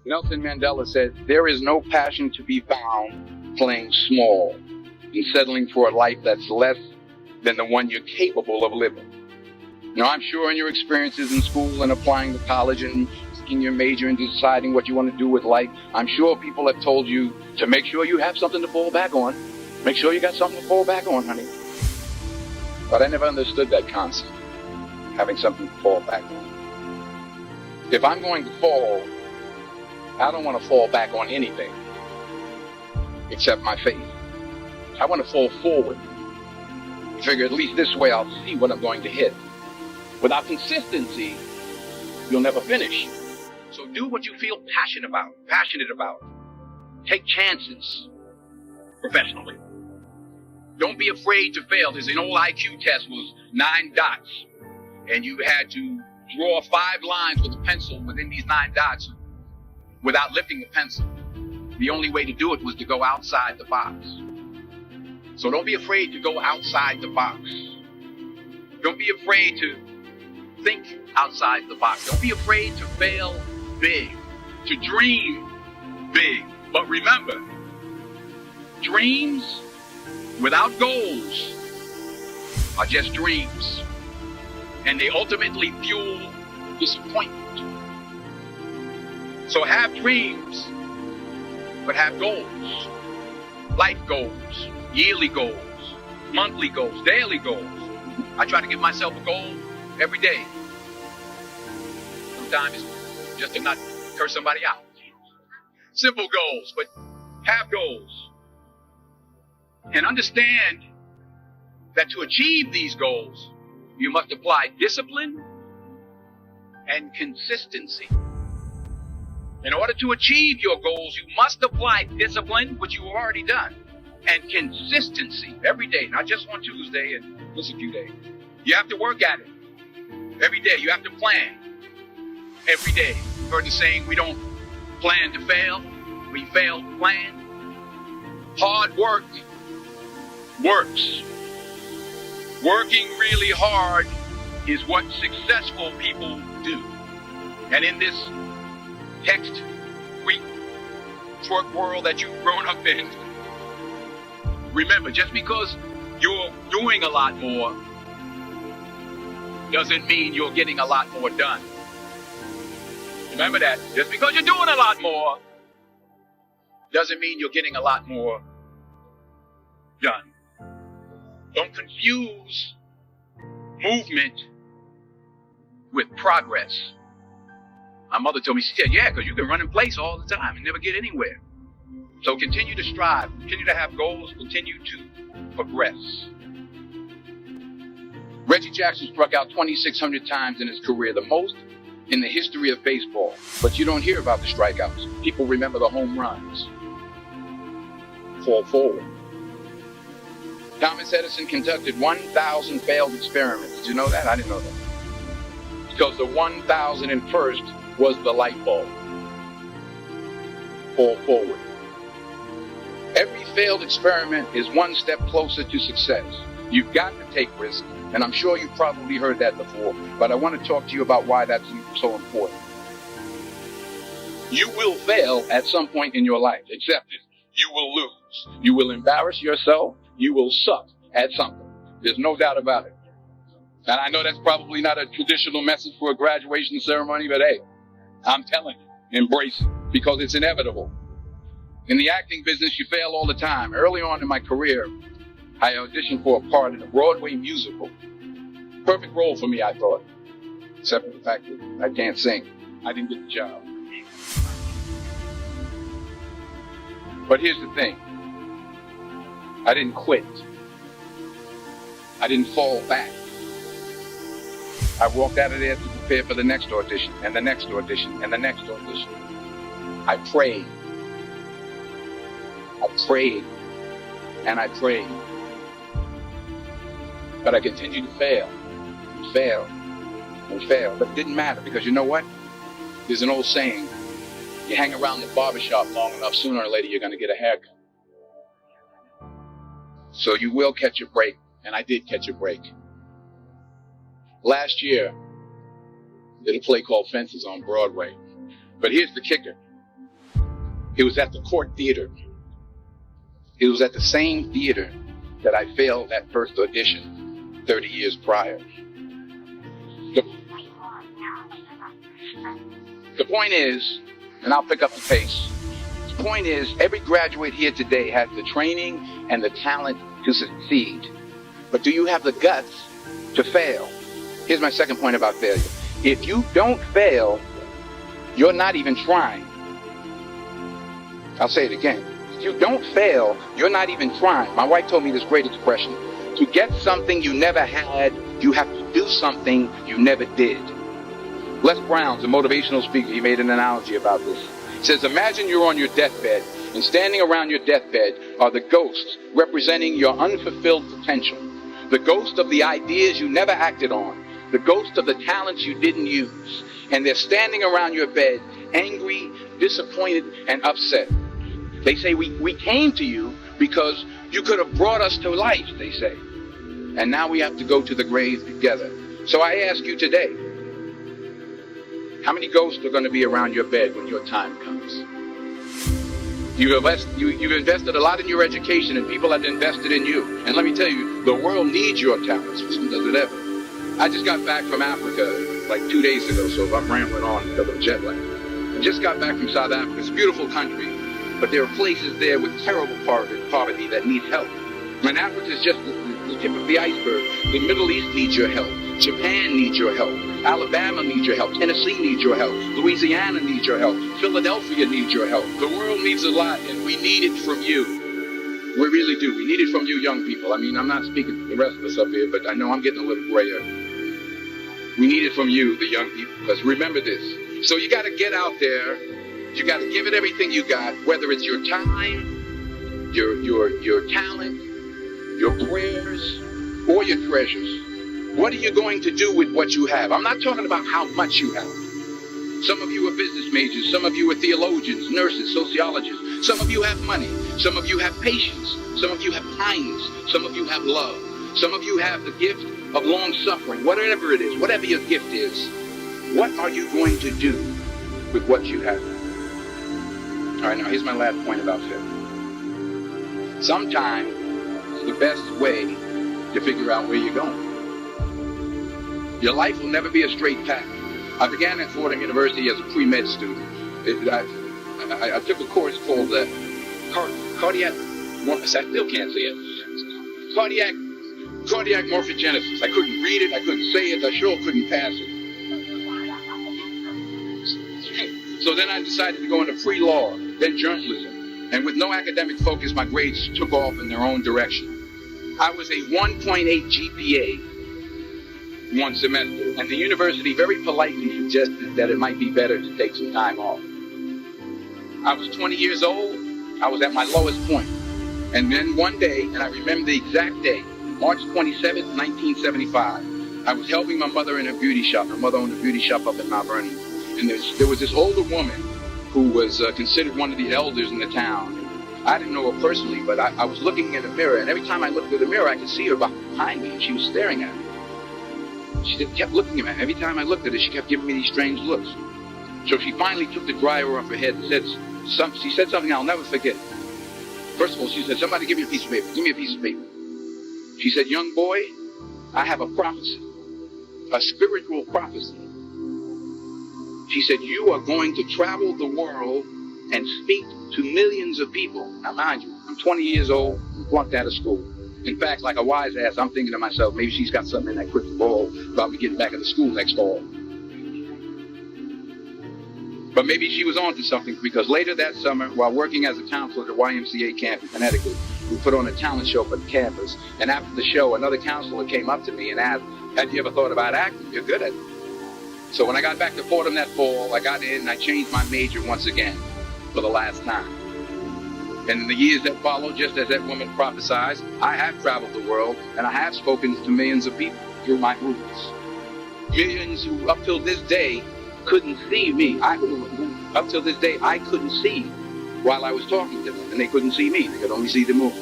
Nelson Mandela said, there is no passion to be found playing small and settling for a life that's less than the one you're capable of living. Now, I'm sure in your experiences in school and applying to college and picking your major and deciding what you want to do with life, I'm sure people have told you to make sure you have something to fall back on. Make sure you got something to fall back on, honey. But I never understood that concept, having something to fall back on. If I'm going to fall, I don't want to fall back on anything except my faith. I want to fall forward. Figure at least this way I'll see what I'm going to hit. Without consistency, you'll never finish. So do what you feel passionate about. Take chances professionally. Don't be afraid to fail. There's an old IQ test was 9 dots. And you had to draw 5 lines with a pencil within these 9 dots without lifting the pencil. The only way to do it was to go outside the box. So don't be afraid to go outside the box. Don't be afraid to think outside the box. Don't be afraid to fail big, to dream big. But remember, dreams without goals are just dreams. And they ultimately fuel disappointment. So have dreams, but have goals. Life goals, yearly goals, monthly goals, daily goals. I try to give myself a goal every day. Sometimes it's just to not curse somebody out. Simple goals, but have goals. And understand that to achieve these goals, you must apply discipline and consistency. In order to achieve your goals, you must apply discipline, which you've already done, and consistency every day, not just on Tuesday and just a few days. You have to work at it every day. You have to plan every day. You've heard the saying, we don't plan to fail, we fail to plan. Hard work works. Working really hard is what successful people do. And in this text, tweet, twerk world that you've grown up in, remember, just because you're doing a lot more doesn't mean you're getting a lot more done. Remember that. Just because you're doing a lot more doesn't mean you're getting a lot more done. Don't confuse movement with progress. My mother told me, she said, yeah, because you can run in place all the time and never get anywhere. So continue to strive, continue to have goals, continue to progress. Reggie Jackson struck out 2,600 times in his career, the most in the history of baseball. But you don't hear about the strikeouts. People remember the home runs. Fall forward. Thomas Edison conducted 1,000 failed experiments. Did you know that? I didn't know that. Because the 1,001st was the light bulb. Fall forward. Every failed experiment is one step closer to success. You've got to take risks, and I'm sure you've probably heard that before, but I want to talk to you about why that's so important. You will fail at some point in your life. Accept it. You will lose. You will embarrass yourself. You will suck at something. There's no doubt about it. And I know that's probably not a traditional message for a graduation ceremony, but hey, I'm telling you, embrace it, because it's inevitable. In the acting business, you fail all the time. Early on in my career, I auditioned for a part in a Broadway musical. Perfect role for me, I thought. Except for the fact that I can't sing. I didn't get the job. But here's the thing. I didn't quit. I didn't fall back. I walked out of there to prepare for the next audition, and the next audition, and the next audition. I prayed. I prayed. And I prayed. But I continued to fail. And fail. And fail. But it didn't matter, because you know what? There's an old saying. You hang around the barbershop long enough, sooner or later you're going to get a haircut. So you will catch a break. And I did catch a break. Last year, I did a play called Fences on Broadway. But here's the kicker. It was at the Court Theater. It was at the same theater that I failed that first audition 30 years prior. The point is, and I'll pick up the pace, the point is, every graduate here today has the training and the talent to succeed. But do you have the guts to fail? Here's my second point about failure. If you don't fail, you're not even trying. I'll say it again. If you don't fail, you're not even trying. My wife told me this great expression. To get something you never had, you have to do something you never did. Les Brown's a motivational speaker. He made an analogy about this. He says, imagine you're on your deathbed, and standing around your deathbed are the ghosts representing your unfulfilled potential. The ghost of the ideas you never acted on. The ghost of the talents you didn't use. And they're standing around your bed, angry, disappointed, and upset. They say, we came to you because you could have brought us to life, they say. And now we have to go to the grave together. So I ask you today, how many ghosts are going to be around your bed when your time comes? You've invested a lot in your education, and people have invested in you. And let me tell you, the world needs your talents. Does it ever? I just got back from Africa like 2 days ago, so if I'm rambling on because of jet lag. I just got back from South Africa. It's a beautiful country, but there are places there with terrible poverty that need help. And Africa is just the tip of the iceberg. The Middle East needs your help. Japan needs your help. Alabama needs your help. Tennessee needs your help. Louisiana needs your help. Philadelphia needs your help. The world needs a lot, and we need it from you. We really do. We need it from you young people. I mean, I'm not speaking for the rest of us up here, but I know I'm getting a little grayer. We need it from you, the young people, because remember this. So you got to get out there. You got to give it everything you got, whether it's your time, your talent, your prayers, or your treasures. What are you going to do with what you have? I'm not talking about how much you have. Some of you are business majors. Some of you are theologians, nurses, sociologists. Some of you have money. Some of you have patience. Some of you have kindness. Some of you have love. Some of you have the gift of long suffering. Whatever it is, whatever your gift is, what are you going to do with what you have? All right, now here's my last point about failure. Sometimes it's the best way to figure out where you're going. Your life will never be a straight path. I began at Fordham University as a pre-med student. I took a course called cardiac, I still can't say it, cardiac morphogenesis. I couldn't read it, I couldn't say it, I sure couldn't pass it. So then I decided to go into pre-law, then journalism. And with no academic focus, my grades took off in their own direction. I was a 1.8 GPA one semester, and the university very politely suggested that it might be better to take some time off. I was 20 years old. I was at my lowest point. And then one day, and I remember the exact day, March 27th, 1975, I was helping my mother in a beauty shop. My mother owned a beauty shop up in Mount Vernon. And there was this older woman who was considered one of the elders in the town. I didn't know her personally, but I was looking in the mirror, and every time I looked at the mirror, I could see her behind me, and she was staring at me. She kept looking at me. Every time I looked at her, she kept giving me these strange looks. So she finally took the dryer off her head and she said something I'll never forget. First of all, she said, somebody give me a piece of paper. Give me a piece of paper. She said, young boy, I have a prophecy, a spiritual prophecy. She said, you are going to travel the world and speak to millions of people. Now, mind you, I'm 20 years old, flunked out of school. In fact, like a wise ass, I'm thinking to myself, maybe she's got something in that crystal ball about me getting back into school next fall. But maybe she was onto something, because later that summer, while working as a counselor at the YMCA camp in Connecticut, we put on a talent show for the campus. And after the show, another counselor came up to me and asked, have you ever thought about acting? You're good at it. So when I got back to Fordham that fall, I got in and I changed my major once again for the last time. And in the years that followed, just as that woman prophesied, I have traveled the world, and I have spoken to millions of people through my movies. Millions who, up till this day, couldn't see me. Up till this day, I couldn't see while I was talking to them, and they couldn't see me. They could only see the movie.